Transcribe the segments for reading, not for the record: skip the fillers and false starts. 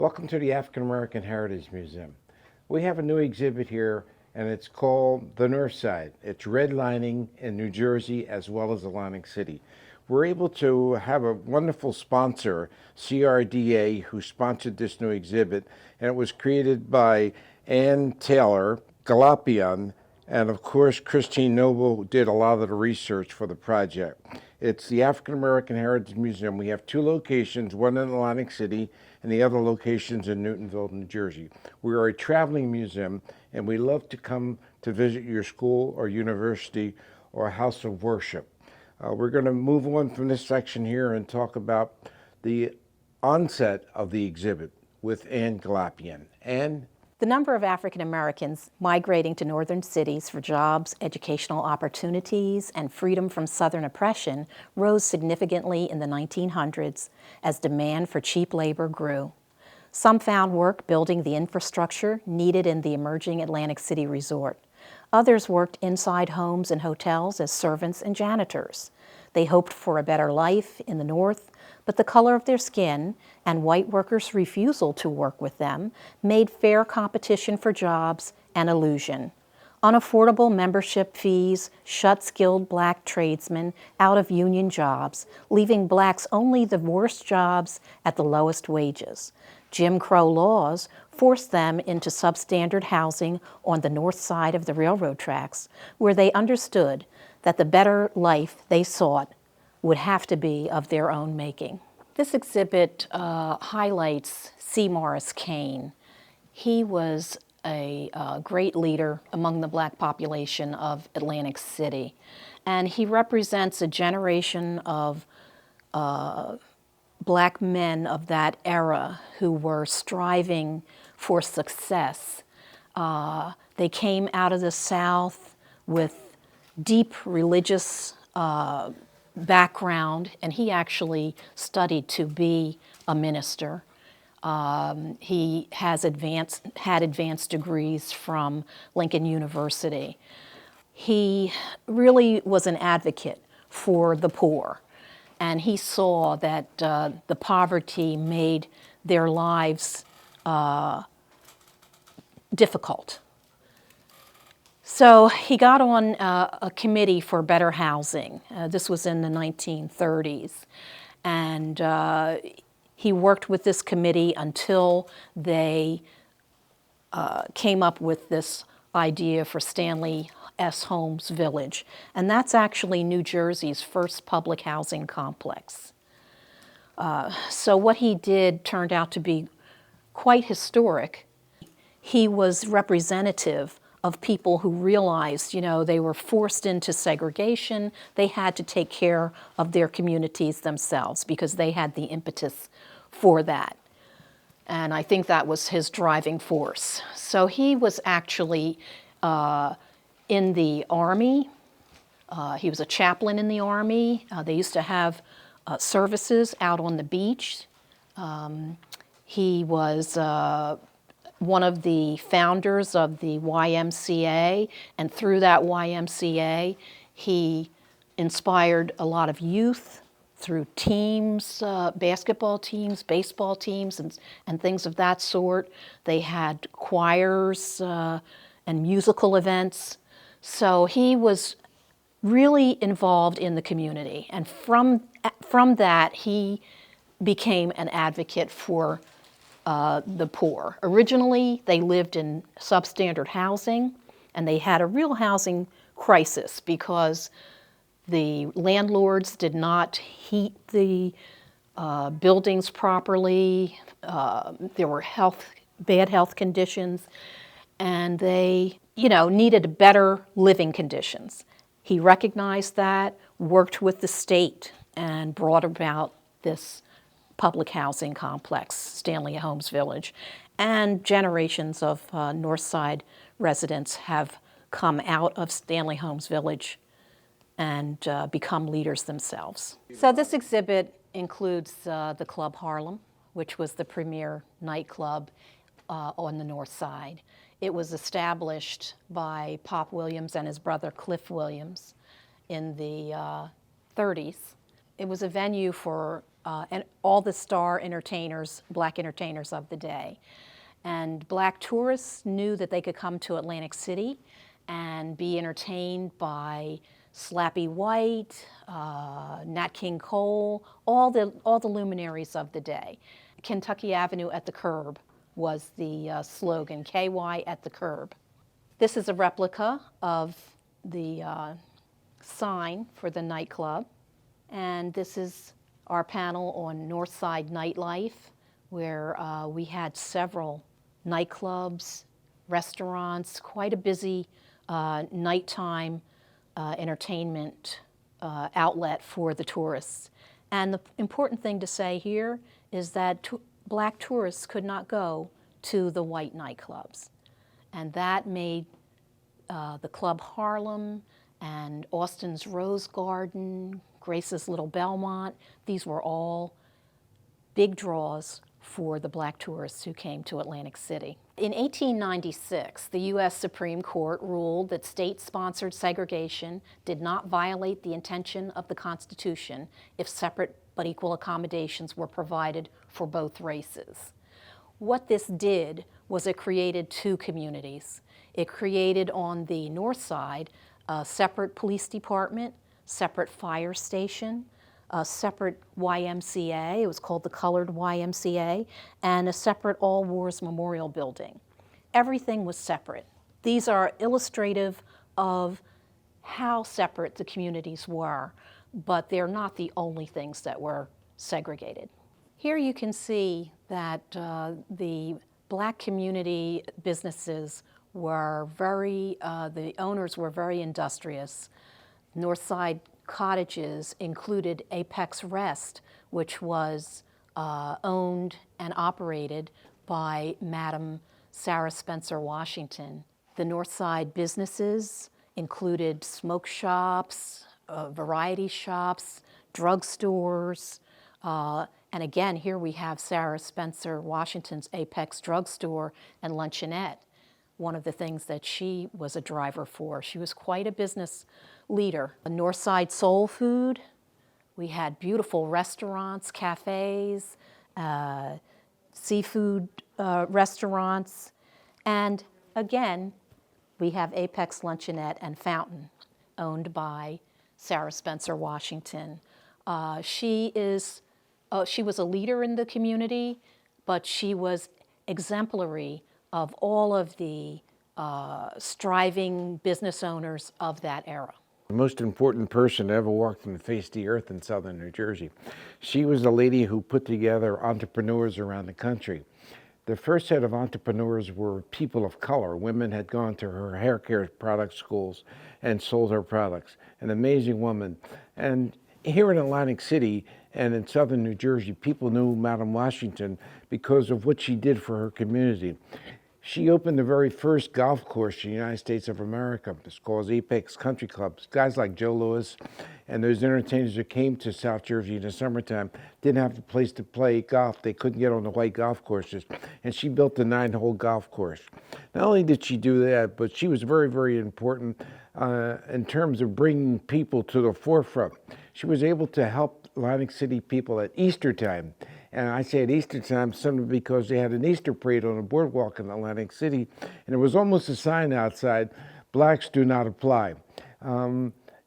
Welcome to the African American Heritage Museum. We have a new exhibit here, and it's called the Northside. It's redlining in New Jersey as well as Atlantic City. We're able to have a wonderful sponsor, CRDA, who sponsored this new exhibit, and it was created by Anne Glapion, and of course Christine Noble did a lot of the research for the project. It's the African American Heritage Museum. We have two locations, one in Atlantic City and the other locations in Newtonville, New Jersey. We are a traveling museum, and we love to come to visit your school or university or house of worship. We're going to move on from this section here and talk about the onset of the exhibit with Anne Glapion. Anne? The number of African Americans migrating to northern cities for jobs, educational opportunities, and freedom from Southern oppression rose significantly in the 1900s as demand for cheap labor grew. Some found work building the infrastructure needed in the emerging Atlantic City resort. Others worked inside homes and hotels as servants and janitors. They hoped for a better life in the North, but the color of their skin and white workers' refusal to work with them made fair competition for jobs an illusion. Unaffordable membership fees shut skilled black tradesmen out of union jobs, leaving blacks only the worst jobs at the lowest wages. Jim Crow laws forced them into substandard housing on the north side of the railroad tracks, where they understood that the better life they sought would have to be of their own making. This exhibit highlights C. Morris Kane. He was a great leader among the black population of Atlantic City, and he represents a generation of black men of that era who were striving for success. They came out of the South with deep religious background, and he actually studied to be a minister. He had advanced degrees from Lincoln University. He really was an advocate for the poor, and he saw that the poverty made their lives difficult. So he got on a committee for better housing. This was in the 1930s. And he worked with this committee until they came up with this idea for Stanley S. Holmes Village. And that's actually New Jersey's first public housing complex. So what he did turned out to be quite historic. He was representative of people who realized, they were forced into segregation. They had to take care of their communities themselves because they had the impetus for that. And I think that was his driving force. So he was actually in the Army. He was a chaplain in the Army. They used to have services out on the beach. He was one of the founders of the YMCA, and through that YMCA, he inspired a lot of youth through teams, basketball teams, baseball teams, and things of that sort. They had choirs and musical events. So he was really involved in the community, and from that, he became an advocate for the poor. Originally, they lived in substandard housing, and they had a real housing crisis because the landlords did not heat the buildings properly. There were bad health conditions, and they, needed better living conditions. He recognized that, worked with the state, and brought about this public housing complex, Stanley Holmes Village, and generations of Northside residents have come out of Stanley Holmes Village and become leaders themselves. So this exhibit includes the Club Harlem, which was the premier nightclub on the North Side. It was established by Pop Williams and his brother Cliff Williams in the 30s. It was a venue for and all the star entertainers, black entertainers of the day. And black tourists knew that they could come to Atlantic City and be entertained by Slappy White, Nat King Cole, all the luminaries of the day. Kentucky Avenue at the curb was the slogan, KY at the curb. This is a replica of the sign for the nightclub. And this is our panel on Northside nightlife, where we had several nightclubs, restaurants, quite a busy nighttime entertainment outlet for the tourists. And the important thing to say here is that black tourists could not go to the white nightclubs. And that made the Club Harlem and Austin's Rose Garden, Grace's Little Belmont, these were all big draws for the black tourists who came to Atlantic City. In 1896, the U.S. Supreme Court ruled that state-sponsored segregation did not violate the intention of the Constitution if separate but equal accommodations were provided for both races. What this did was it created two communities. It created on the north side a separate police department, separate fire station, a separate YMCA, it was called the Colored YMCA, and a separate All Wars Memorial Building. Everything was separate. These are illustrative of how separate the communities were, but they're not the only things that were segregated. Here you can see that the black community businesses were the owners were very industrious. Northside cottages included Apex Rest, which was owned and operated by Madam Sarah Spencer Washington. The Northside businesses included smoke shops, variety shops, drugstores, and again, here we have Sarah Spencer Washington's Apex Drugstore and Luncheonette, one of the things that she was a driver for. She was quite a business leader. A Northside Soul Food, we had beautiful restaurants, cafes, seafood restaurants, and again, we have Apex Luncheonette and Fountain, owned by Sarah Spencer Washington. She was a leader in the community, but she was exemplary of all of the striving business owners of that era. The most important person to ever walk from the face of the earth in southern New Jersey. She was a lady who put together entrepreneurs around the country. The first set of entrepreneurs were people of color. Women had gone to her hair care product schools and sold her products. An amazing woman. And here in Atlantic City and in southern New Jersey, people knew Madam Washington because of what she did for her community. She opened the very first golf course in the United States of America. It's called Apex Country Clubs. Guys like Joe Louis and those entertainers that came to South Jersey in the summertime didn't have a place to play golf. They couldn't get on the white golf courses. And she built the 9-hole golf course. Not only did she do that, but she was very, very important in terms of bringing people to the forefront. She was able to help Atlantic City people at Easter time. And I say at Easter time simply because they had an Easter parade on the boardwalk in Atlantic City, and there was almost a sign outside, "Blacks do not apply."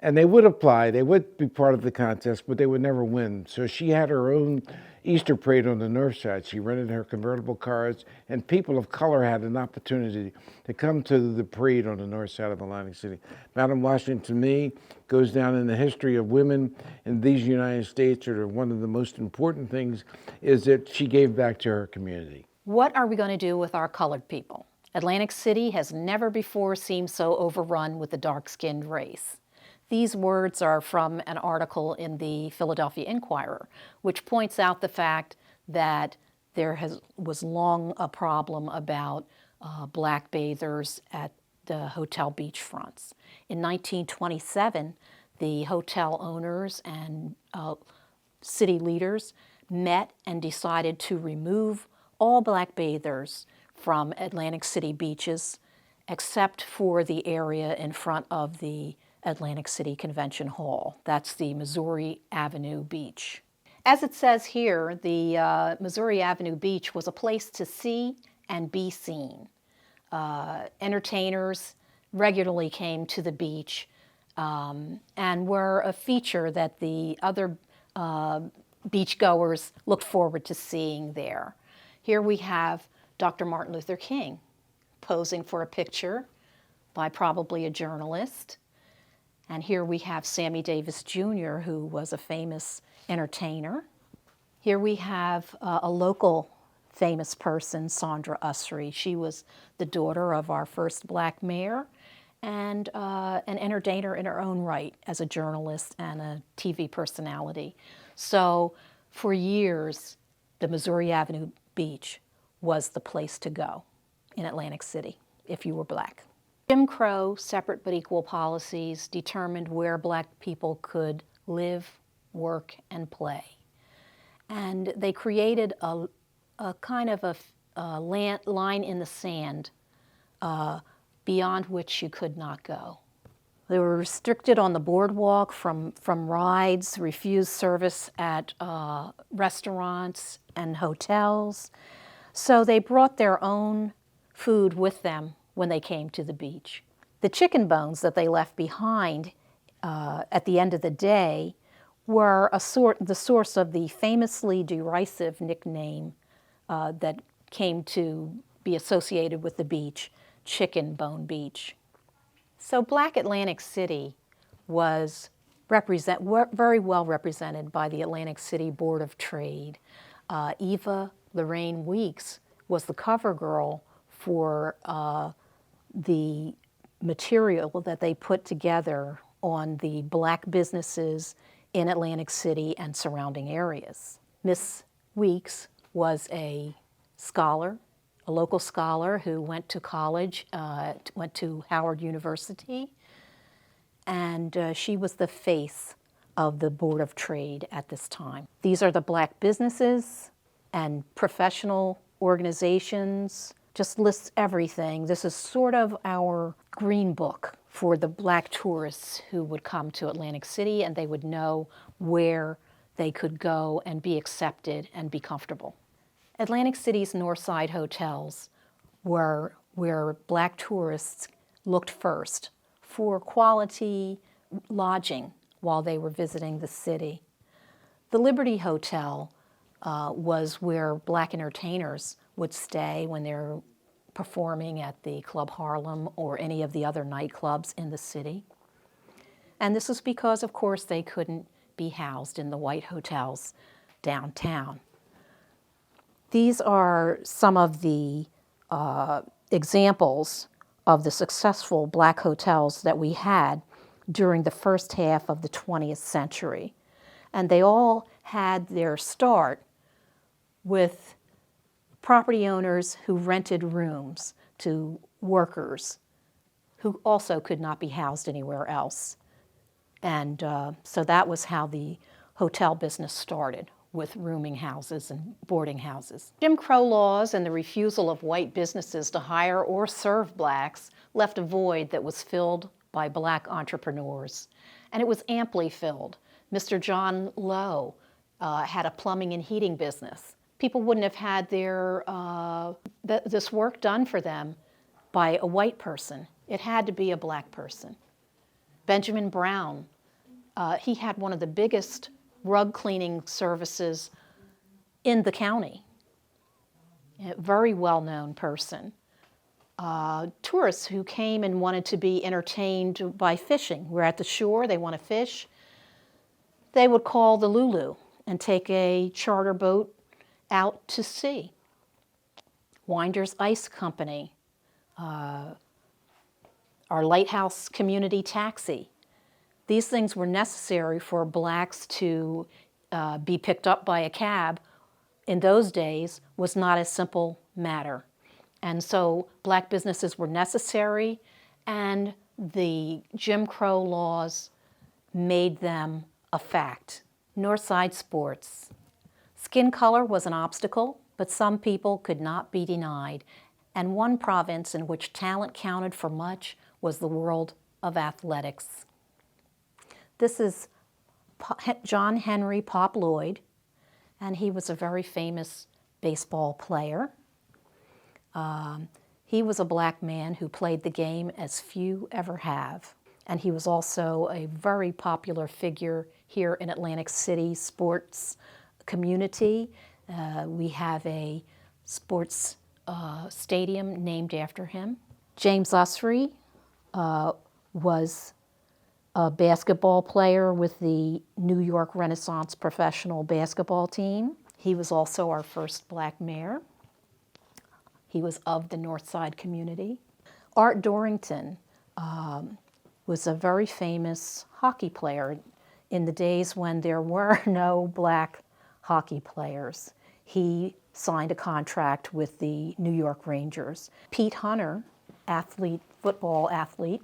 And they would apply, they would be part of the contest, but they would never win. So she had her own Easter parade on the north side. She rented her convertible cars, and people of color had an opportunity to come to the parade on the north side of Atlantic City. Madam Washington, to me, goes down in the history of women in these United States, or one of the most important things is that she gave back to her community. What are we going to do with our colored people? Atlantic City has never before seemed so overrun with the dark-skinned race. These words are from an article in the Philadelphia Inquirer, which points out the fact that there was long a problem about black bathers at the hotel beachfronts. In 1927, the hotel owners and city leaders met and decided to remove all black bathers from Atlantic City beaches, except for the area in front of the Atlantic City Convention Hall. That's the Missouri Avenue Beach. As it says here, the Missouri Avenue Beach was a place to see and be seen. Entertainers regularly came to the beach and were a feature that the other beachgoers looked forward to seeing there. Here we have Dr. Martin Luther King posing for a picture by probably a journalist. And here we have Sammy Davis Jr., who was a famous entertainer. Here we have a local famous person, Sandra Usry. She was the daughter of our first black mayor and an entertainer in her own right as a journalist and a TV personality. So for years, the Missouri Avenue Beach was the place to go in Atlantic City if you were black. Jim Crow, separate but equal policies determined where black people could live, work, and play. And they created a kind of a line in the sand beyond which you could not go. They were restricted on the boardwalk from rides, refused service at restaurants and hotels. So they brought their own food with them when they came to the beach. The chicken bones that they left behind at the end of the day were the source of the famously derisive nickname that came to be associated with the beach, Chicken Bone Beach. So Black Atlantic City was very well represented by the Atlantic City Board of Trade. Eva Lorraine Weeks was the cover girl for the material that they put together on the black businesses in Atlantic City and surrounding areas. Miss Weeks was a scholar, a local scholar who went to college, went to Howard University, and she was the face of the Board of Trade at this time. These are the black businesses and professional organizations, just lists everything. This is sort of our green book for the black tourists who would come to Atlantic City, and they would know where they could go and be accepted and be comfortable. Atlantic City's Northside hotels were where black tourists looked first for quality lodging while they were visiting the city. The Liberty Hotel was where black entertainers would stay when they're performing at the Club Harlem or any of the other nightclubs in the city. And this is because, of course, they couldn't be housed in the white hotels downtown. These are some of the examples of the successful black hotels that we had during the first half of the 20th century. And they all had their start with property owners who rented rooms to workers who also could not be housed anywhere else. And so that was how the hotel business started, with rooming houses and boarding houses. Jim Crow laws and the refusal of white businesses to hire or serve blacks left a void that was filled by black entrepreneurs. And it was amply filled. Mr. John Lowe had a plumbing and heating business. People wouldn't have had this work done for them by a white person. It had to be a black person. Benjamin Brown, he had one of the biggest rug cleaning services in the county. A very well-known person. Tourists who came and wanted to be entertained by fishing. We're at the shore, they want to fish. They would call the Lulu and take a charter boat out to sea. Winder's Ice Company, our Lighthouse Community Taxi. These things were necessary for blacks to be picked up by a cab. In those days, was not a simple matter. And so black businesses were necessary, and the Jim Crow laws made them a fact. Northside sports. Skin color was an obstacle, but some people could not be denied. And one province in which talent counted for much was the world of athletics. This is John Henry Pop Lloyd. and he was a very famous baseball player. He was a black man who played the game as few ever have. And he was also a very popular figure here in Atlantic City sports community. We have a sports stadium named after him. James Usry was a basketball player with the New York Renaissance professional basketball team. He was also our first black mayor. He was of the Northside community. Art Dorrington was a very famous hockey player in the days when there were no black hockey players. He signed a contract with the New York Rangers. Pete Hunter, football athlete,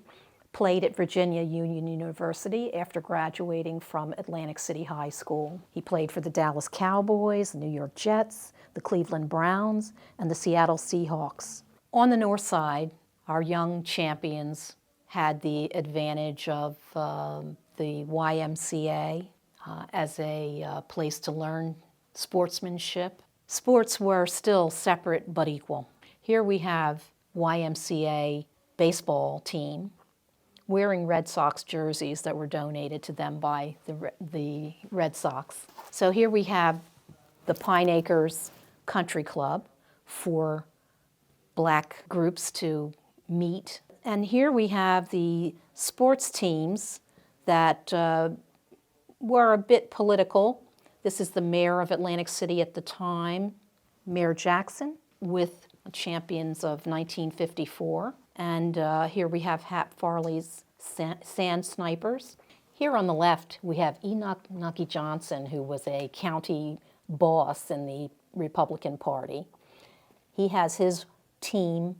played at Virginia Union University after graduating from Atlantic City High School. He played for the Dallas Cowboys, the New York Jets, the Cleveland Browns, and the Seattle Seahawks. On the north side, our young champions had the advantage of the YMCA as a place to learn sportsmanship. Sports were still separate but equal. Here we have YMCA baseball team wearing Red Sox jerseys that were donated to them by the Red Sox. So here we have the Pine Acres Country Club for black groups to meet. And here we have the sports teams that were a bit political. This is the mayor of Atlantic City at the time, Mayor Jackson, with champions of 1954. And here we have Hap Farley's Sand Snipers. Here on the left, we have Enoch Nucky Johnson, who was a county boss in the Republican Party. He has his team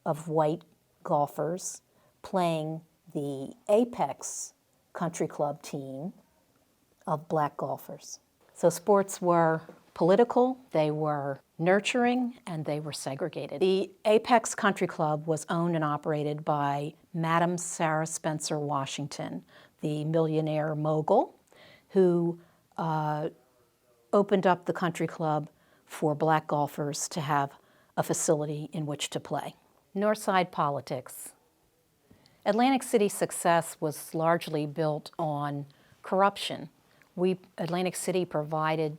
of white golfers playing the Apex Country Club team of black golfers. So sports were political, they were nurturing, and they were segregated. The Apex Country Club was owned and operated by Madam Sarah Spencer Washington, the millionaire mogul who opened up the country club for black golfers to have a facility in which to play. Northside politics. Atlantic City's success was largely built on corruption. Atlantic City provided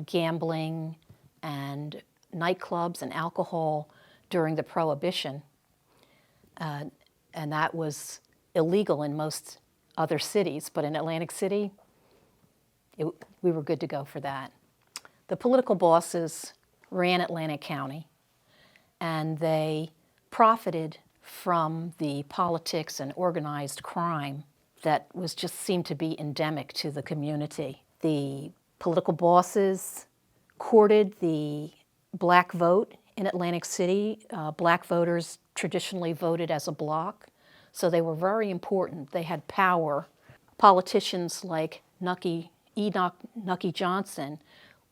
gambling and nightclubs and alcohol during the Prohibition, and that was illegal in most other cities, but in Atlantic City, we were good to go for that. The political bosses ran Atlantic County, and they profited from the politics and organized crime that seemed to be endemic to the community. The political bosses courted the black vote in Atlantic City. Black voters traditionally voted as a bloc, so they were very important. They had power. Politicians like Enoch Nucky Johnson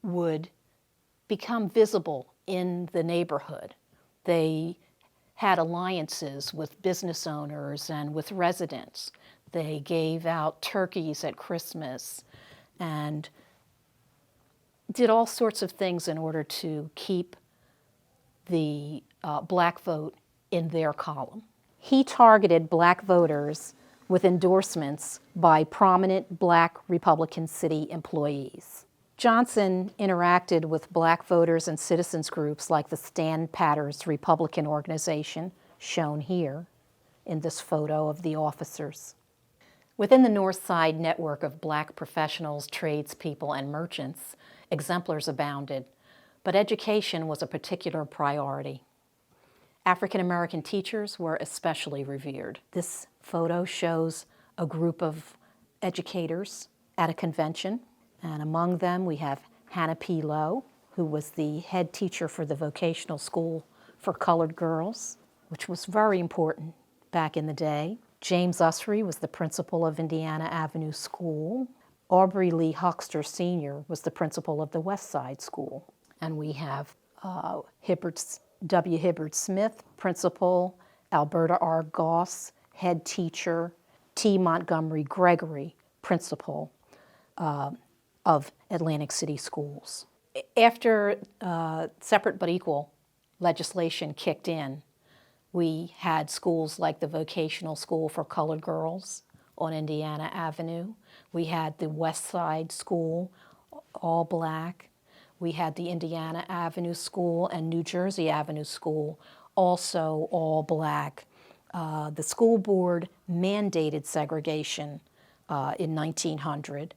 would become visible in the neighborhood. They had alliances with business owners and with residents. They gave out turkeys at Christmas and did all sorts of things in order to keep the black vote in their column. He targeted black voters with endorsements by prominent black Republican City employees. Johnson interacted with black voters and citizens groups like the Stan Patters Republican organization, shown here in this photo of the officers. Within the Northside network of black professionals, tradespeople, and merchants, exemplars abounded, but education was a particular priority. African American teachers were especially revered. This photo shows a group of educators at a convention, and among them we have Hannah P. Lowe, who was the head teacher for the vocational school for colored girls, which was very important back in the day. James Usry was the principal of Indiana Avenue School. Aubrey Lee Huckster Sr. was the principal of the West Side School. And we have W. Hibbert Smith, principal, Alberta R. Goss, head teacher, T. Montgomery Gregory, principal, of Atlantic City schools. After separate but equal legislation kicked in, we had schools like the Vocational School for Colored Girls on Indiana Avenue. We had the West Side School, all black. We had the Indiana Avenue School and New Jersey Avenue School, also all black. The school board mandated segregation in 1900.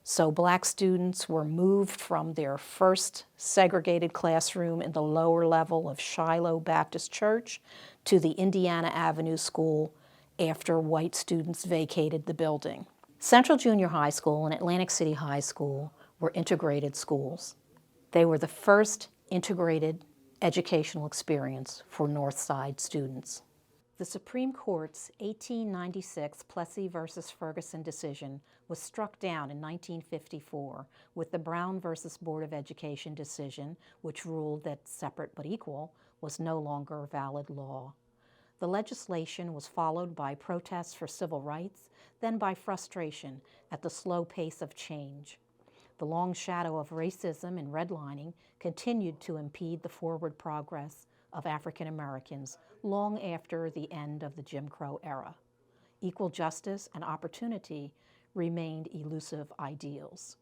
So black students were moved from their first segregated classroom in the lower level of Shiloh Baptist Church to the Indiana Avenue School after white students vacated the building. Central Junior High School and Atlantic City High School were integrated schools. They were the first integrated educational experience for Northside students. The Supreme Court's 1896 Plessy v. Ferguson decision was struck down in 1954 with the Brown v. Board of Education decision, which ruled that separate but equal was no longer valid law. The legislation was followed by protests for civil rights, then by frustration at the slow pace of change. The long shadow of racism and redlining continued to impede the forward progress of African Americans long after the end of the Jim Crow era. Equal justice and opportunity remained elusive ideals.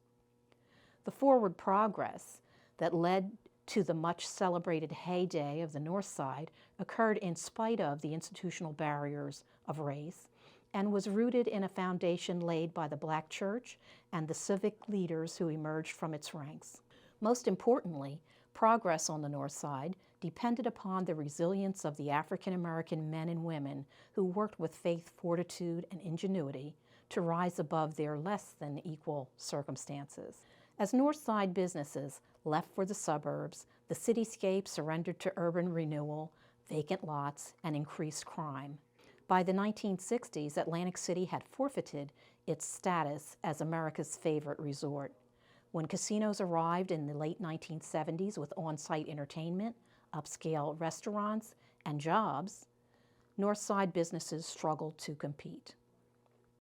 The forward progress that led to the much celebrated heyday of the North Side occurred in spite of the institutional barriers of race and was rooted in a foundation laid by the Black church and the civic leaders who emerged from its ranks. Most importantly, progress on the North Side depended upon the resilience of the African American men and women who worked with faith, fortitude, and ingenuity to rise above their less than equal circumstances. As North Side businesses left for the suburbs, the cityscape surrendered to urban renewal, vacant lots, and increased crime. By the 1960s, Atlantic City had forfeited its status as America's favorite resort. When casinos arrived in the late 1970s with on-site entertainment, upscale restaurants, and jobs, Northside businesses struggled to compete.